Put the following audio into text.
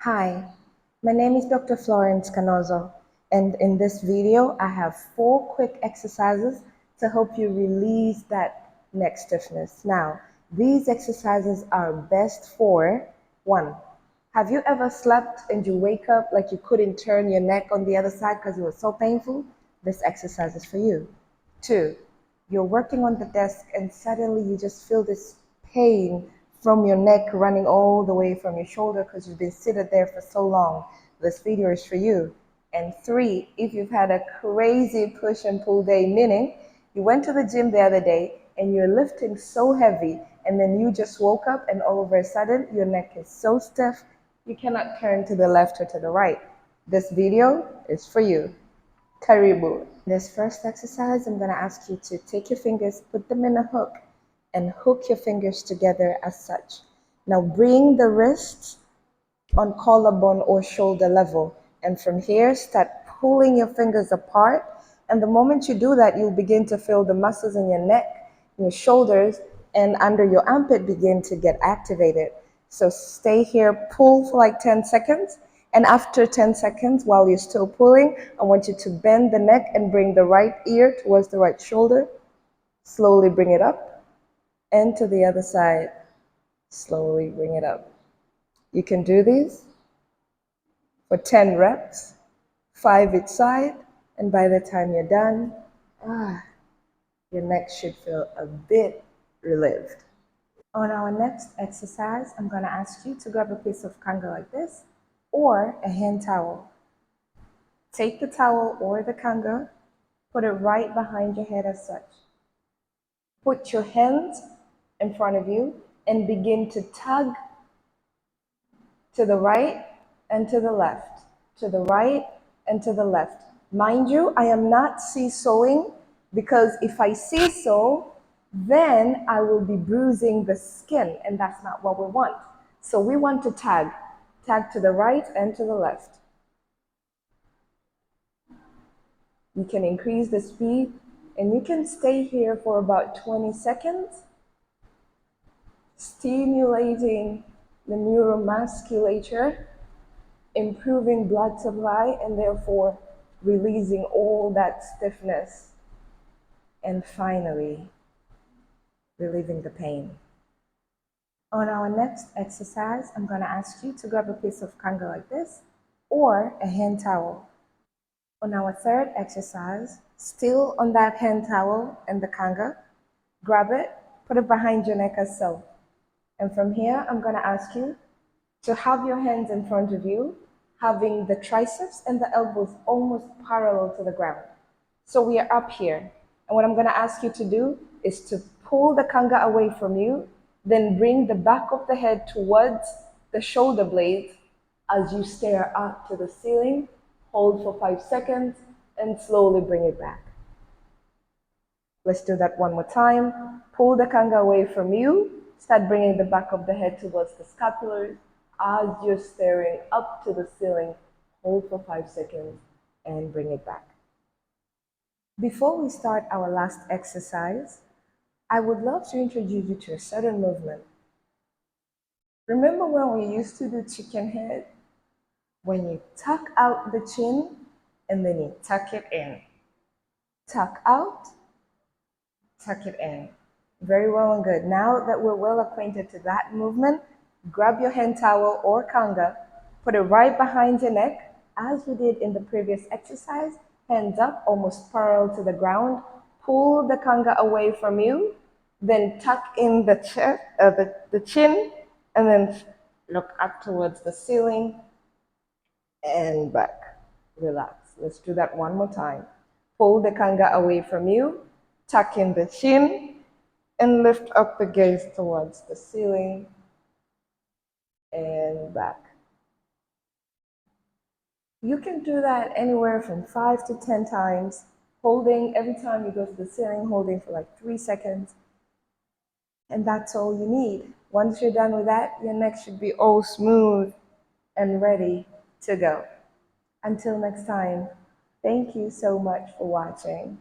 Hi, my name is Dr. Florence Canozo, and in this video, I have 4 quick exercises to help you release that neck stiffness. Now, these exercises are best for 1. Have you ever slept and you wake up like you couldn't turn your neck on the other side because it was so painful? This exercise is for you. 2, you're working on the desk and suddenly you just feel this pain from your neck running all the way from your shoulder because you've been seated there for so long. This video is for you. And 3, if you've had a crazy push and pull day, meaning you went to the gym the other day and you're lifting so heavy and then you just woke up and all of a sudden your neck is so stiff you cannot turn to the left or to the right. This video is for you. Karibu. This first exercise, I'm going to ask you to take your fingers, put them in a hook, and hook your fingers together as such. Now bring the wrists on collarbone or shoulder level. And from here, start pulling your fingers apart. And the moment you do that, you'll begin to feel the muscles in your neck, your shoulders, and under your armpit begin to get activated. So stay here, pull for like 10 seconds. And after 10 seconds, while you're still pulling, I want you to bend the neck and bring the right ear towards the right shoulder. Slowly bring it up. And to the other side, slowly bring it up. You can do these for 10 reps, 5 each side, and by the time you're done, your neck should feel a bit relieved. On our next exercise, I'm going to ask you to grab a piece of kanga like this or a hand towel. Take the towel or the kanga, put it right behind your head as such. Put your hands in front of you and begin to tug to the right and to the left, to the right and to the left. Mind you, I am not seesawing because if I seesaw, then I will be bruising the skin and that's not what we want. So we want to tag to the right and to the left. You can increase the speed and you can stay here for about 20 seconds, stimulating the neuromusculature, improving blood supply, and therefore releasing all that stiffness, and finally relieving the pain. On our next exercise, I'm going to ask you to grab a piece of kanga like this or a hand towel. On our third exercise, still on that hand towel and the kanga, grab it, put it behind your neck as so. And from here, I'm going to ask you to have your hands in front of you, having the triceps and the elbows almost parallel to the ground. So we are up here. And what I'm going to ask you to do is to pull the kanga away from you, then bring the back of the head towards the shoulder blades as you stare up to the ceiling. Hold for 5 seconds and slowly bring it back. Let's do that one more time. Pull the kanga away from you. Start bringing the back of the head towards the scapulars as you're staring up to the ceiling. Hold for 5 seconds and bring it back. Before we start our last exercise, I would love to introduce you to a certain movement. Remember when we used to do chicken head? When you tuck out the chin and then you tuck it in. Tuck out, tuck it in. Very well and good. Now that we're well acquainted to that movement, grab your hand towel or kanga, put it right behind your neck, as we did in the previous exercise, hands up, almost parallel to the ground. Pull the kanga away from you, then tuck in the chin, and then look up towards the ceiling and back. Relax. Let's do that one more time. Pull the kanga away from you, tuck in the chin, and lift up the gaze towards the ceiling and back. You can do that anywhere from 5 to 10 times, holding every time you go to the ceiling, holding for like 3 seconds. And that's all you need. Once you're done with that, your neck should be all smooth and ready to go. Until next time, thank you so much for watching.